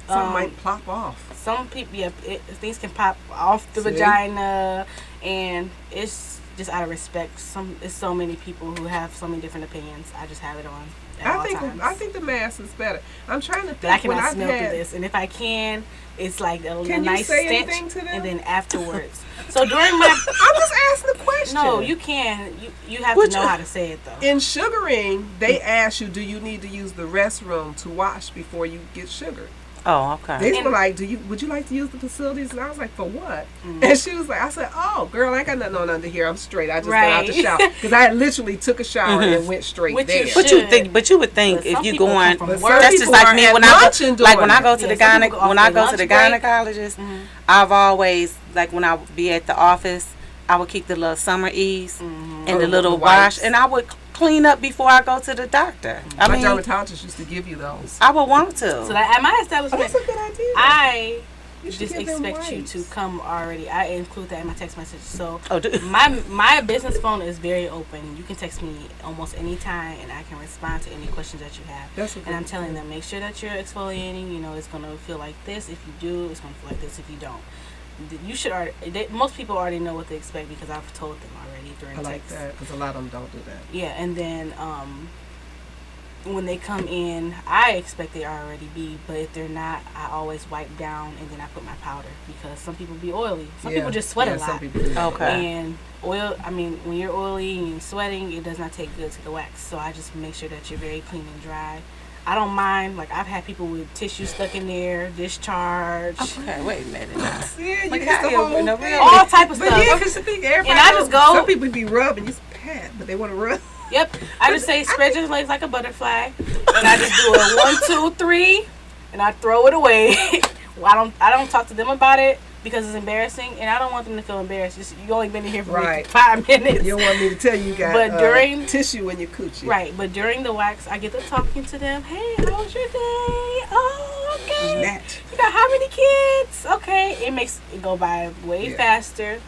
something might plop off. Some people, things can pop off the vagina, and it's just out of respect. It's so many people who have so many different opinions. I just have it on. I think the mask is better. I'm trying to think. But I cannot smell through this, and if I can, it's like a nice stench, and then afterwards. So during my, I'm just asking the question. No, you can. You have to know how to say it though. In sugaring, they ask you, do you need to use the restroom to wash before you get sugared? Oh, okay. They were like, would you like to use the facilities? And I was like, for what? And she was like, I said, oh, girl, I ain't got nothing on under here. I'm straight. I just got out the shower. Because I literally took a shower and went straight there. But you would think if you go on, that's just like me when I go to the gynecologist, I've always, like when I would be at the office, I would keep the little summer ease and the little wash, and I would clean up before I go to the doctor. My dermatologist used to give you those. I would want to. So that at my establishment, that's a good idea. I just expect you to come already. I include that in my text message. So my business phone is very open. You can text me almost any time, and I can respond to any questions that you have. And I'm telling them, make sure that you're exfoliating. You know, it's going to feel like this if you do. It's going to feel like this if you don't. You should most people already know what to expect because I've told them already during text. I like that because a lot of them don't do that. Yeah, and then when they come in, I expect they already be, but if they're not, I always wipe down and then I put my powder because some people be oily. Some people just sweat a lot. Some people do. And when you're oily and you're sweating, it does not take good to the wax. So I just make sure that you're very clean and dry. I don't mind. Like, I've had people with tissue stuck in there, discharge. Okay, wait a minute. Yeah, you get the whole all type of stuff. Yeah, because the thing, everybody. And I just go. Some people be rubbing, you pat, but they want to rub. Yep. I just say spread your legs like a butterfly, and I just do a 1, 2, 3, and I throw it away. I don't talk to them about it because it's embarrassing, and I don't want them to feel embarrassed. You only been in here for 5 minutes. You don't want me to tell you got during tissue in your coochie. Right, but during the wax, I get to talking to them. Hey, how was your day? Oh, okay. You got how many kids? Okay. It makes it go by way faster.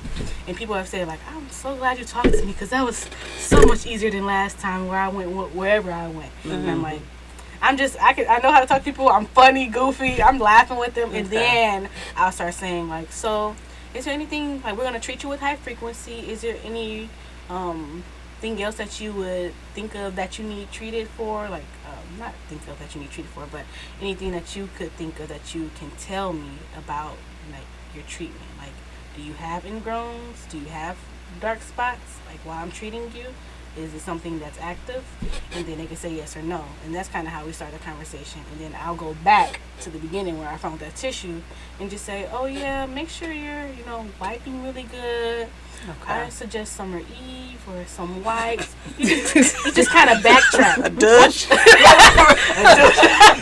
And people have said, like, I'm so glad you talked to me because that was so much easier than last time where I went, wherever I went. And I'm like, I know how to talk to people. I'm funny, goofy. I'm laughing with them. And then I'll start saying, like, so is there anything, like, we're going to treat you with high frequency. Is there any thing else that you would think of that you need treated for? Like, not think of that you need treated for, but anything that you could think of that you can tell me about, like, your treatment. Like, do you have ingrowns? Do you have dark spots? Like, while I'm treating you? Is it something that's active? And then they can say yes or no. And that's kind of how we start the conversation. And then I'll go back to the beginning where I found that tissue and just say, oh yeah, make sure you're, wiping really good. Okay. I suggest Summer Eve or some wipes. You just kind of backtrack. A douche.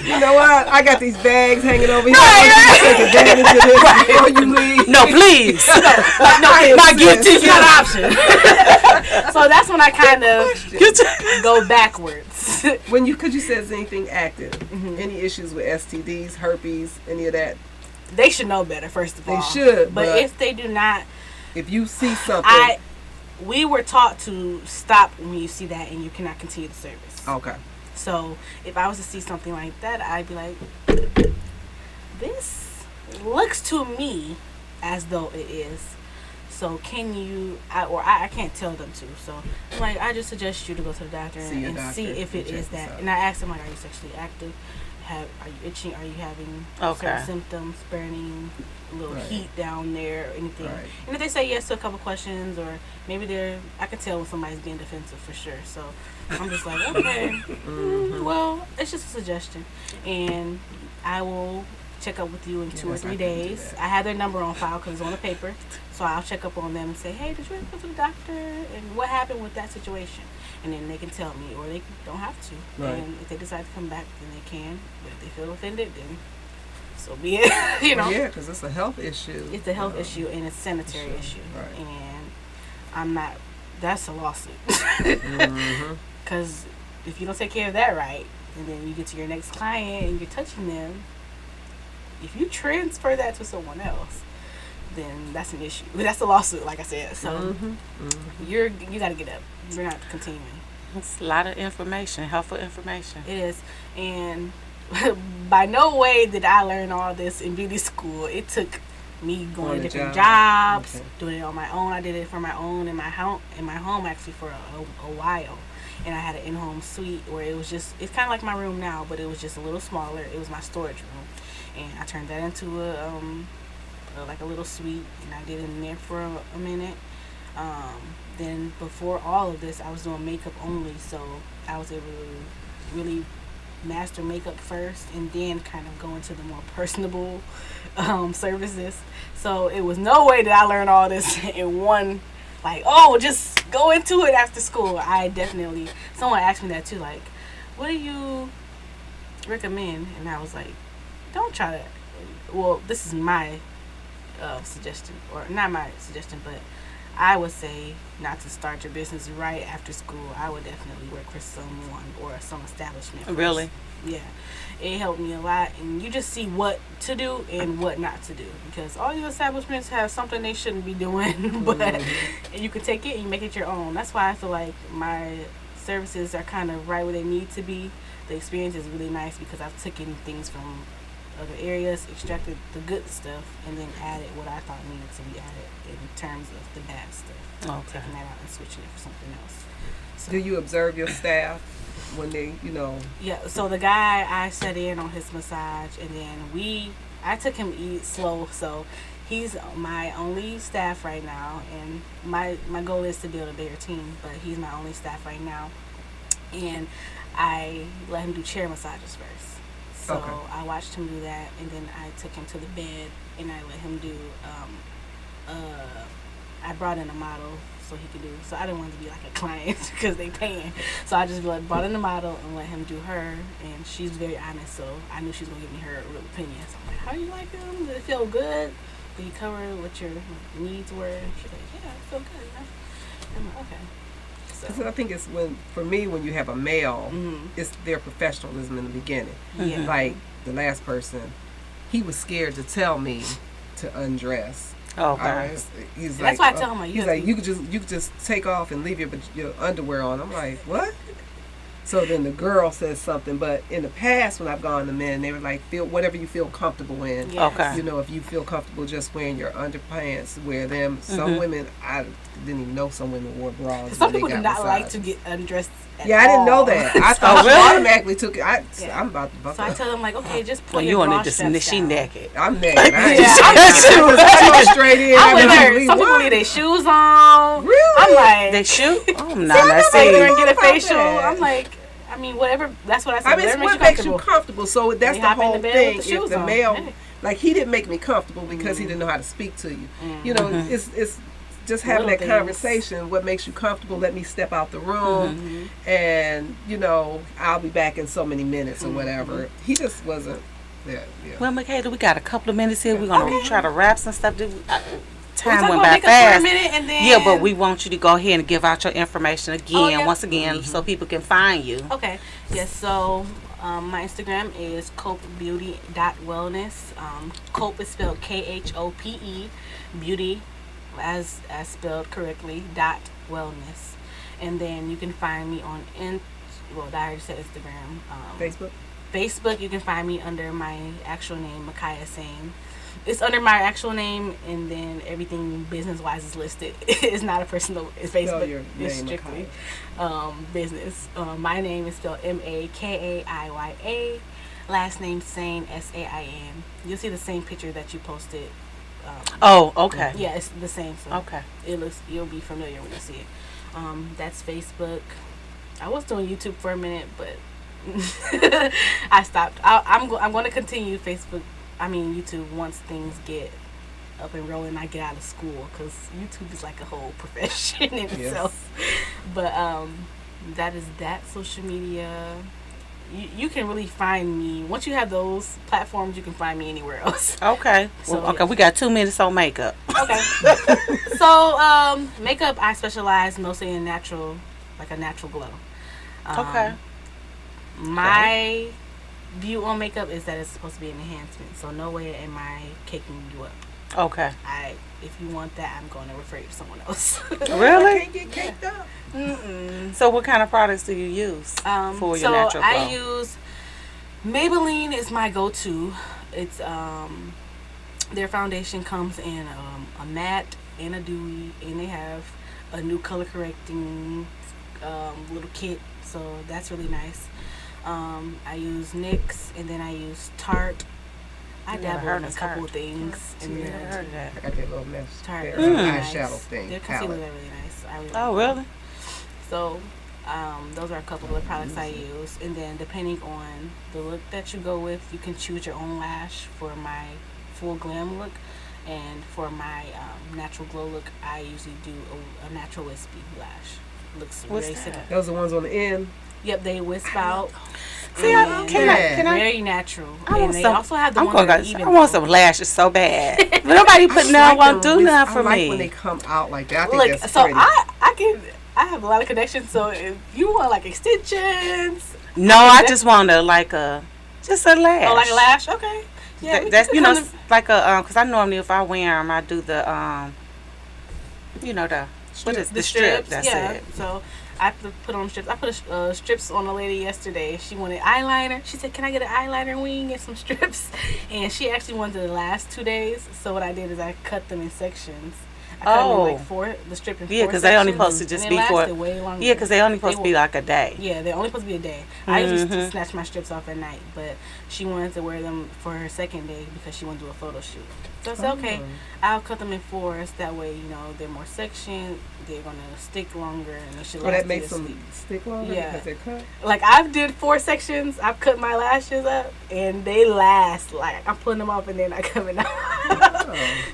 You know what? I got these bags hanging over here. You take advantage of this before you leave. No, please. Not guilty is not an option. So that's when I kind of go backwards. Because you said it's anything active, any issues with STDs, herpes, any of that? They should know better, first of all. They should. But if they do not, if you see something, we were taught to stop when you see that, and you cannot continue the service. Okay. So if I was to see something like that, I'd be like, this looks to me as though it is. So can you, I can't tell them to. So I'm like, I just suggest you to go to the doctor and see if it is that. And I asked them, like, are you sexually active? Are you itching? Are you having certain symptoms, burning, a little heat down there, or anything? Right. And if they say yes to a couple questions, or maybe I can tell when somebody's being defensive for sure. So I'm just like, okay, well, it's just a suggestion, and I will check up with you in 2 or 3 days. I have their number on file because it's on the paper, so I'll check up on them and say, hey, did you ever go to the doctor, and what happened with that situation? And then they can tell me, or they don't have to. Right. And if they decide to come back, then they can. But if they feel offended, then so be it. Yeah, because it's a health issue. It's a health issue, and it's a sanitary issue. Right. And I'm not. That's a lawsuit. Because if you don't take care of that right, and then you get to your next client and you're touching them, if you transfer that to someone else, then that's an issue. That's a lawsuit, like I said. So you got to get up. You're not continuing. It's a lot of information, helpful information. It is. And by no way did I learn all this in beauty school. It took me going to different jobs, doing it on my own. I did it for my own in my home actually for a while. And I had an in-home suite where it was just, it's kind of like my room now, but it was just a little smaller. It was my storage room. And I turned that into like a little suite, and I did it in there for a minute. Then before all of this, I was doing makeup only, so I was able to really master makeup first, and then kind of go into the more personable services. So it was no way that I learned all this in one, like, oh, just go into it after school. Someone asked me that too, like, what do you recommend? And I was like, don't try that. Well, this is my suggestion, or not my suggestion, but I would say not to start your business right after school. I would definitely work for someone or some establishment first. Really? Yeah. It helped me a lot, and you just see what to do and what not to do, because all these establishments have something they shouldn't be doing, but you can take it and make it your own. That's why I feel like my services are kind of right where they need to be. The experience is really nice because I've taken things from other areas, extracted the good stuff, and then added what I thought needed to be added in terms of the bad stuff. Okay. Taking that out and switching it for something else. So, do you observe your staff when they, Yeah, so the guy, I sat in on his massage, and then I took him eat slow, so he's my only staff right now, and my goal is to build a bigger team, but he's my only staff right now. And I let him do chair massages first. So I watched him do that, and then I took him to the bed, and I let him do, I brought in a model so he could do, so I didn't want to be like a client because they paying. So I just brought in the model and let him do her, and she's very honest, so I knew she was going to give me her real opinion. So I'm like, how do you like him? Did it feel good? Did you cover what your needs were? She's like, yeah, it felt good. I'm like, okay. So I think it's when you have a male, it's their professionalism in the beginning. Yeah. Like the last person, he was scared to tell me to undress. Okay. That's why I tell him, he's like, you could just take off and leave your underwear on. I'm like, what? So then the girl says something. But in the past, when I've gone to men, they were like, feel whatever you feel comfortable in. Yes. Okay. You know, if you feel comfortable just wearing your underpants, wear them. Some women, I didn't even know some women wore bras. Some when they people do got not like massages. to get undressed. At Yeah, I didn't know all. that. I thought really? she automatically took it. Yeah. I'm about to buck So I up. tell them like, okay, just put Well, your you on bra it just straps she down. naked. I'm naked. I ain't Yeah, I go straight in. I'm with I her. believe Some people what? leave their shoes on. Really? I'm like, They shoot? Oh, no, I'm let's like, see. and get a About facial. that. I'm like, I mean, whatever. That's what I said. I mean, it's whatever what makes you comfortable. So that's They the hop in whole the bed thing. with the If shoes the on. male, Hey. like he didn't make me comfortable because he didn't know how to speak to you. You know, it's just having Little that things. conversation. What makes you comfortable? Let me step out the room, and you know, I'll be back in so many minutes or whatever. He just wasn't. Yeah. Well, Michaela, we got a couple of minutes here. We're going to try to wrap some stuff. Time talk went about by makeup for a fast. minute and then- Yeah, but we want you to go ahead and give out your information again, yeah. once again, so people can find you. Okay. Yes. So my Instagram is copebeauty.wellness. Cope is spelled KHOPE. Beauty, as spelled correctly, .wellness. And then you can find me on I already said Instagram. Facebook. Facebook, you can find me under my actual name, Micaiah Sane. It's under my actual name, and then everything business-wise is listed. It's not a personal. It's Facebook. your It's name, strictly business. My name is spelled Makaiya. Last name Sane, Sain. You'll see the same picture that you posted. Oh, okay. Yeah, it's the same. So Okay. You'll be familiar when you see it. That's Facebook. I was doing YouTube for a minute, but I stopped. I'm going to continue YouTube once things get up and rolling. I get out of school because YouTube is like a whole profession in itself. But that is that. Social media. You can really find me once you have those platforms. You can find me anywhere else. Okay. So, Okay, we got 2 minutes on makeup. Okay. So makeup, I specialize mostly in natural, like a natural glow. Okay. My view on makeup is that it's supposed to be an enhancement. So no way am I caking you up. Okay. If you want that, I'm going to refer you to someone else. I Really? can't get caked up. So what kind of products do you use for your natural glow? I use Maybelline is my go-to. It's their foundation comes in a matte and a dewy, and they have a new color correcting little kit, so that's really nice. I use NYX, and then I use Tarte. I Never dabble heard in a of couple Tarte. of things. And Yeah, I then heard that. I got that little mess. Tarte There, is really eyeshadow nice. thing. Their concealers palette. are really nice. I really Oh, like them. really? So, those are a couple of the products I use. And then depending on the look that you go with, you can choose your own lash for my full glam look. And for my natural glow look, I usually do a natural wispy lash. Looks What's very that? similar. Those are the ones on the end. Yep, they wisp out. See, and can I? very natural. I And want they some. also have the I'm ones gonna that are go. even I want though. some lashes so bad. But nobody put no won't do nothing for I like when they me. come out like that. I think Look, that's so pretty. I have a lot of connections. So if you want like extensions, No, I just want to like just a lash. or like a lash, okay. Yeah, That's we you can know come like a because I normally if I wear them I do the the what is the strip? That's yeah. it. So I put on strips. I put strips on a lady yesterday. She wanted eyeliner. She said, "Can I get an eyeliner wing and some strips?" And she actually wanted the last 2 days. So what I did is I cut them in sections. I cut them in like the strip in 4 Yeah, because they only sections, supposed to just and be it for lasted way longer. yeah, because they only supposed to be were- like a day. Yeah, they're only supposed to be a day. I usually snatch my strips off at night, but she wanted to wear them for her second day because she wanted to do a photo shoot. So I said, okay, I'll cut them in 4s. That way, they're more sectioned. They're going to stick longer, and they should last that you makes this them week. stick longer Yeah. because they're cut. Like, I've did 4 sections. I've cut my lashes up, and they last. Like, I'm putting them off, and then I come in.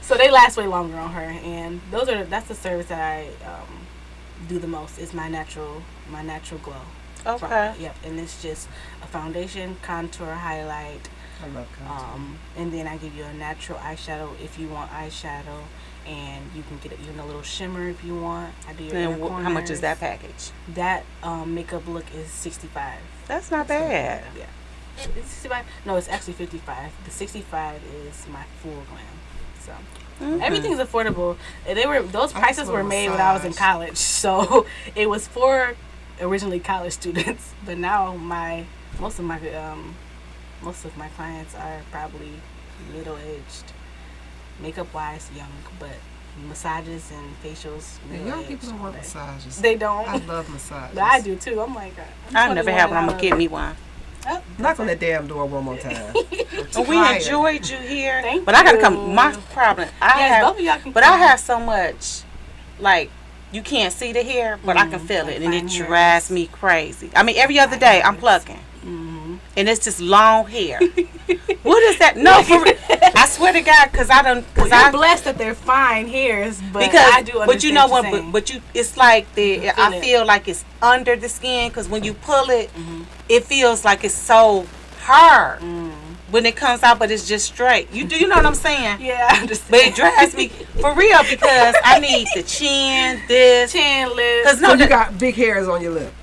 So they last way longer on her, and that's the service that I do the most. Is my natural glow. Okay. Yep, and it's just a foundation, contour, highlight, I love contour. and then I give you a natural eyeshadow if you want eyeshadow, and you can get even a little shimmer if you want. I do your inner Then how much is corners. that package? That makeup look is $65. That's not bad. Yeah. It's 65. No, it's actually 55. The 65 is my full glam. So everything's affordable. Those prices were made when I was in college. So it was originally college students, but now most of my clients are probably middle aged, makeup wise young, but massages and facials. And young people don't want massages. They don't. I love massages. But I do too. I'm like, I never have one. I'm gonna get me one. Oh, Knock on that damn door one more time. We enjoyed you here, Thank but I gotta you. come. My problem, Both of y'all can but I come. have so much, like you can't see the hair, but I can feel it, and it fine hairs. drives me crazy. I mean, every other day I'm plucking, and it's just long hair. What is that? No, for real. I swear to God, because I don't. Well, you're blessed that they're fine hairs, but Because, I do understand but you know what what? you're saying. But you, it's like can feel I it. feel like it's under the skin because when you pull it, it feels like it's so hard when it comes out, but it's just straight. You know what I'm saying? Yeah, I understand. But it drives me for real because I need the chin, this, chin, lips. because So you got big hairs on your lip.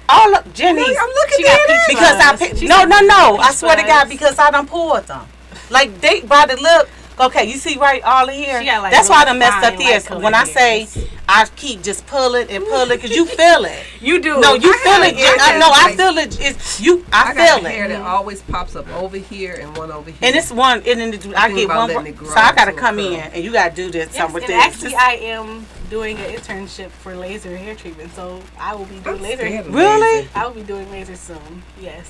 all of Jenny's. I'm looking She got at it. peach Because I fuzz. pick, She no, said I peach swear to God, fuzz. because I done pulled them. Like they by the look. Okay, you see right all of here. She got, like, That's why I really done messed up fine, here. light So colored when I say hairs. I keep just pulling and pulling, because you feel it. You do. No, you feel it. I like- feel it. It's you. I I got feel hair it. that always pops up over here and one over here. And it's one, and then I think get about one. letting it grow So I gotta to a come curl. in, and you gotta do this. Yes, Something with and this. actually, I am doing an internship for laser hair treatment, so I will be doing I'm laser. scared of Really? laser. I will be doing laser soon. Yes,